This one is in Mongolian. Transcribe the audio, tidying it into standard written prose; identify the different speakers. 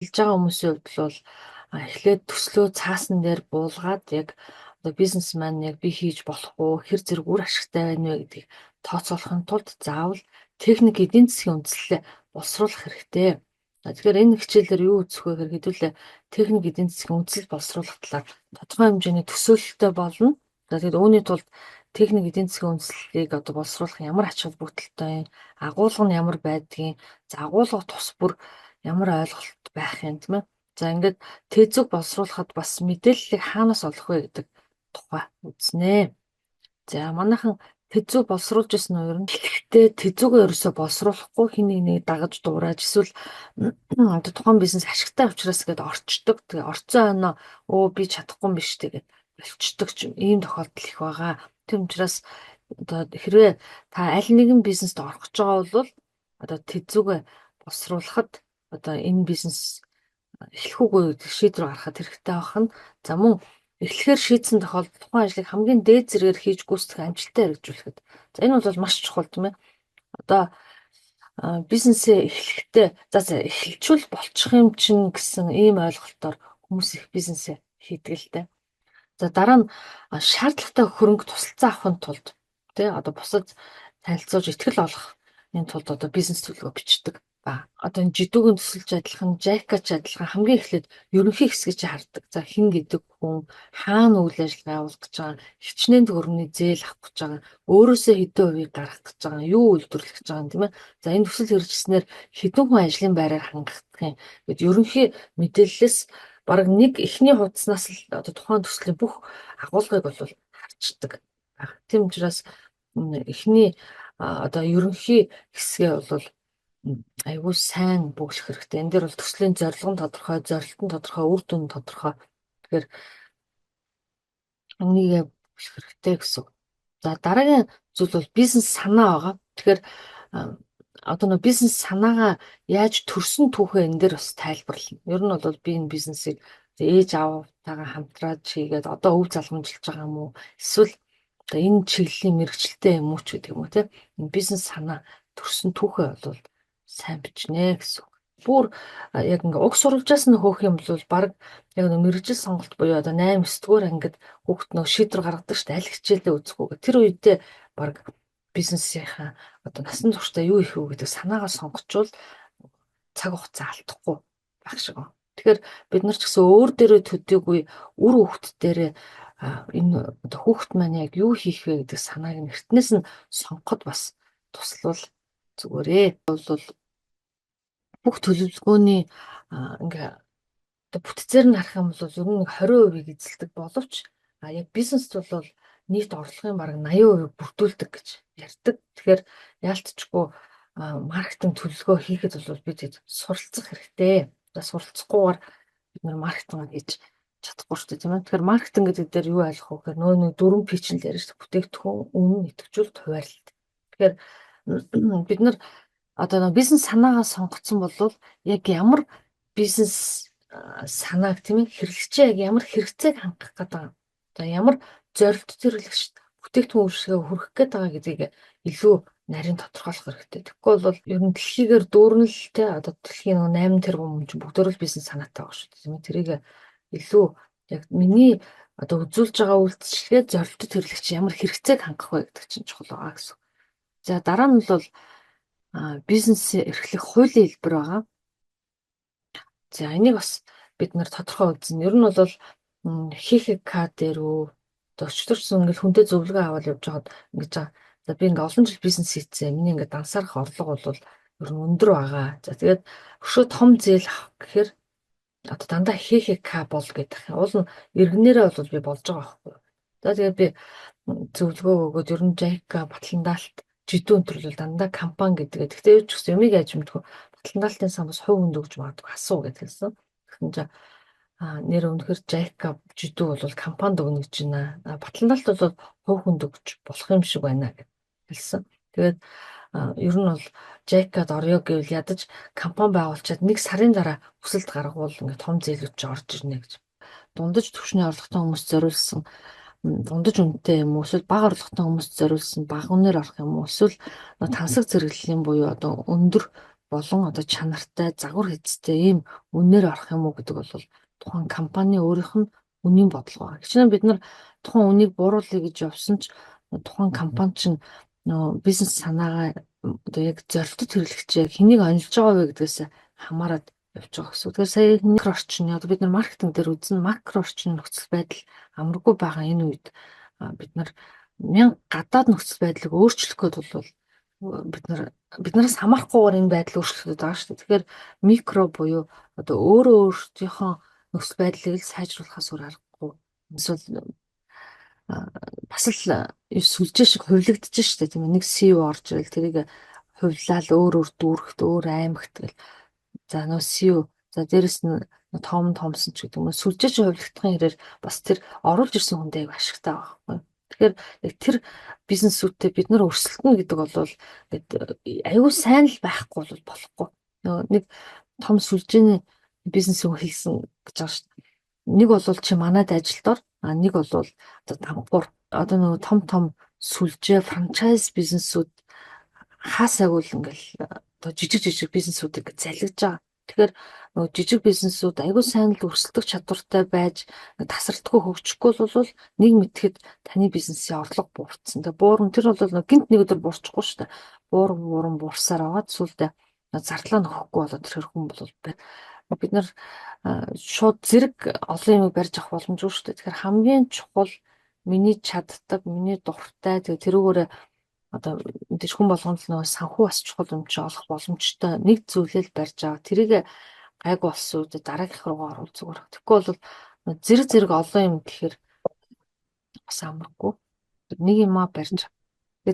Speaker 1: Хэлж байгаа хүмүүсийн хувьд бол эхлээд төслөө цаасан дээр буулгаад яг одоо бизнесмен яг би хийж болох уу, хэр зэрэг үр ашигтай байна вэ гэдгийг тооцоолохын тулд заавал техник эдийн засгийн үндслэлээ боловсруулах хэрэгтэй. Тэгэхээр энэ хичээлээр юу үзэх вэ гэхээр хэдүүлээ техник эдийн засгийн үндслэл боловсруулах талаар тодорхой хэмжээний төсөөлөлтөй болно. За тэгэхээр үүний тулд техник эдийн засгийн үндслэлийг одоо боловсруулах ямар ач холбогдолтой юм, агуулга нь ямар байдгийг, за агуулга тус бүр ямар ойлголт байх юм тийм ээ. За ингээд тэзүг боловсруулахад бас мэдээллийг хаанаас олох вэ гэдэг тухай үзнэ. За манайхан тэзүг боловсруулж ирсэн нь ер нь гэхдээ тэзүгээ ерөөсө боловсруулахгүй хин нэг дагаж дуурайж эсвэл одоо тухайн бизнес ашигтай учраас гээд орчдөг. Тэгээ орцсон оноо өө би чадахгүй юм биш тэгээд болчдөг ч ийм тохиолдол их байгаа. Тийм учраас одоо хэрвээ та аль нэгэн бизнест орох гэж байгаа бол одоо тэзүгээ боловсруулахад одоо энэ бизнес эхлэх үгүй шийдвэр гаргахад хэрэгтэй байх нь за мөн эхлэхээр шийдсэн тохиолдолд тухайн ажлыг хамгийн дээд зэргээр хийж гүйцэтгэх амжилттай хэрэгжүүлэхэд за энэ бол маш чухал тийм ээ. Одоо бизнесээ эхлэхдээ за эхэлчүүл болчих юм чинь гэсэн ийм ойлголтоор хүмүүс их бизнесээ хийдэг л дээ. За дараа нь шаардлагатай хөрөнгө тусалцаа авахын тулд тий одоо бусад танилцуулж ихтгэл олох энэ тулд одоо бизнес төлөвлөгөө бичдэг. Одоо энэ жидүүгийн төсөлж адилхан, жайкач адилхан хамгийн эхлээд ерөнхий хэсгийг чи хардаг. За хэн гэдэг хүн, хаана үйл ажиллагаа явуулах гэж байгаа, хичнээн төгрөгийн зээл авах гэж байгаа, өөрөөсөө хэдэн хувийг гаргах гэж байгаа, юу үйлдвэрлэх гэж байгаа юм тийм ээ. За энэ төсөл хэрэгжснээр хэдэн хүн ажлын байраар хангагдах юм. Гэт ерөнхий мэдээллээс бараг нэг эхний хуудаснаас л одоо тухайн төслийн бүх агуулгыг бол харцдаг. Тийм учраас эхний одоо ерөнхий хэсгээ бол айгүй сайн бүглэх хэрэгтэй. Энэ дээр бол төслийн зорилго нь тодорхой, зорилт нь тодорхой, үр дүн нь тодорхой. Тэгэхээр энийг бүглэх хэрэгтэй гэсэн. За дараагийн зүйл бол бизнес санаа байгаа. Тэгэхээр одоо нэг бизнес санаагаа яаж төрсөн түүхээ энэ дээр бас тайлбарлана. Ер нь бол би энэ бизнесийг ээж аавтайгаа хамтраад хийгээд одоо өв залгамжилж байгаа юм уу? Эсвэл одоо энэ чиглэлийн мэрэгчлээ юм уу ч гэдэг юм уу те. Энэ бизнес санаа төрсөн түүхээ бол сайн бичнэ гэсэн. Бүр яг ингээ уг сурвалжаас нь хөөх юм бол баг яг нэг мэрэгжил сонголт буюу одоо 8 9-р ангид хүүхэд нөө шийдвэр гаргадаг шүү дээ. Аль хичээлээ үзэх үү. Тэр үедээ баг бизнесийнхаа одоо насан туршдаа юу их вэ гэдэг санаагаа сонгочвол цаг хугацаа алдахгүй байх шиг байна. Тэгэхээр бид нар ч гэсэн өөр дээрээ төдийгүй үр хүүхэд дээрээ энэ одоо хүүхэд маань яг юу хийх вэ гэдэг санааг нь эртнээс нь сонгоход бас туславал зүгээрээ. Бол бүх төлөвлөгөөний ингээ одоо бүтцээр нь харах юм бол ер нь 20% эзэлдэг боловч яг бизнест бол нийт орлогын бараг 80% бүрдүүлдэг гэж ярьдаг. Тэгэхээр яалтчгүй маркетинг төлөвлөгөө хийхэд бол бид суралцах хэрэгтэй. За суралцахгүйгээр бид нар маркетинг хийж чадахгүй шүү дээ тийм ээ. Тэгэхээр маркетинг гэдэг дээр юу ойлгох вэ гэхээр нэг дөрвөн P-чин л ярьж бүтээгдэхүүн, үнэ, идэвхжүүлэлт, хуваарлалт. Тэгэхээр бид нар одоо бизнес санаагаа сонгоцсон бол яг ямар бизнес санааг тийм ээ хэрэглэгчээ яг ямар хэрэгцээг хангах гэдэг. За ямар зорилт зэрэглэгч бүтээгдэхүүн үйлчилгээ хүргэх гээд байгаа гэдгийг илүү нарийн тодорхойлох хэрэгтэй. Тэгэхгүй бол ер нь дэлхийгээр дүүрнэлтэй одоо дэлхийн 8 тэрбум хүн бүгдөө л бизнес санаатай байгаа шүү дээ. Тийм ээ тэрийг илүү яг миний одоо үзүүлж байгаа үйлчлэгээ зорилттой хэрэглэгч ямар хэрэгцээг хангах вэ гэдэг чинь чухал байгаа гэсэн. За дараа нь бол бизнес эрхлэх хуулийн хэлбэр байгаа. За энийг бас бид нар тодорхой үзнэ. Ер нь бол ХХК дээр одоо өчтөрсөн ингээл хүнтэй зөвлөгөө аваад явж байгаад ингэж байгаа. За би ингээ олон жил бизнес хийцээ. Миний ингээ дансаарах орлого бол ер нь өндөр байгаа. За тэгээд өшөө том зээл авах гэхээр одоо дандаа ХХК бол гэдэг. Уул нь иргэнээрээ бол би болж байгаа байхгүй. За тэгээд би зөвлөгөө өгөөд ер нь JICA батландаалт жидүү өнтрлөл дандаа компани гэдэг. Гэхдээ юу ч гэсэн юмыг яаж мэдгүй батландаалтын сан бас хувь хүнд өгж магадгүй асуу гэдгийгсэн. Тэгсэн чинь нэр өнөхөр JICA жидүү бол компанид өгнө гэж байна. Батландаалт бол хувь хүнд өгч болох юм шиг байна гэж хэлсэн. Тэгээд ер нь бол JICA-д орё гэвэл ядаж компани байгуулчаад 1 сарын дараа хүсэлт гаргавал ингээд том зээлүүд ч орж ирнэ гэж. Дундаж түвшний орлоготой хүмүүс зориулсан дундаж үнэтэй юм уу эсвэл бага орлоготой хүмүүст зориулсан бага үнээр орох юм уу эсвэл тансаг зэрэглэлийн буюу одоо өндөр болон одоо чанартай, загвар хийцтэй ийм үнээр орох юм уу гэдэг бол тухайн компани өөрийнх нь үнийн бодлого. Гэвч бид нар тухайн үнийг бууруулъя гэж явсан ч тухайн компани чинь бизнес санаагаа одоо яг зорилтод хэрэглэгч яг хэнийг онилж байгаа вэ гэдгээс хамаарат явж байгаа гэсэн. Тэгэхээр сая макро орчин одоо бид нар маркетинг дээр үзэн макро орчин нөхцөл байдал амаргүй байгаа энэ үед бид нар мянга гадаад нөхцөл байдлыг өөрчлөх гээд бол биднээс хамаарахгүйгээр энэ байдал өөрчлөгдөж байгаа шүү дээ. Тэгэхээр микро буюу одоо өөрөө өөртөөхөө нөхцөл байдлыг л сайжруулахаас өөр аргагүй. Эсвэл бас л сүлжээ шиг хувилагдаж штэ тийм ээ. Нэг CEO орж ирэл тэрийг хувилал өөр дүүрэгт өөр аймагт гэл. За нөө CEO за дээрэс нь том томсон ч гэдэг юм уу сүлжээ чи хувилагдахын хэрээр бас тэр оруулж ирсэн хүндээ аяг ашигтай байгаа байхгүй. Тэгэхээр яг тэр бизнесүүдтэй бид нар өрсөлдөнө гэдэг бол аюу сайн л байхгүй бол болохгүй. Нөгөө нэг том сүлжээний бизнесийг хийсэн гэж байгаа шүү дээ. Нэг бол чи манайд ажилд ор, нэг бол одоо дампуур. Одоо нөгөө том сүлжээ франчайз бизнесүүд хаасаагүй л ингээл одоо жижиг бизнесүүдийг залгиж байгаа. Тэгэхээр нөгөө жижиг бизнесүүд аюул сайн л өрсөлдөх чадвартай байж тасралтгүй хөгжихгүй бол нэг мэтгэд таны бизнесийн орлого буурсан. Тэгээ буурна тэр бол нөгөө гинт нэг өдөр буурчихгүй шүү дээ. Бууран буурсаар аваад сүлдээ зардлаа нөхөхгүй болоод тэр хүн бол бид нар шууд зэрэг олон юм барьж авах боломжгүй шүү дээ. Тэгэхээр хамгийн чухал миний чаддаг, миний дуртай тэгээ тэрүүгээр одоо мэдээж хүн болгонд л нөгөө санхүү бас чухал юм чи олох боломжтой нэг зүйлээ л барьж байгаа. Тэрийг гайг болсон үед дараагийнх руугаа оруул зүгээр. Тэгэхгүй бол зэрэг олон юм гэхээр бас амаргүй. Нэг юмаа барьж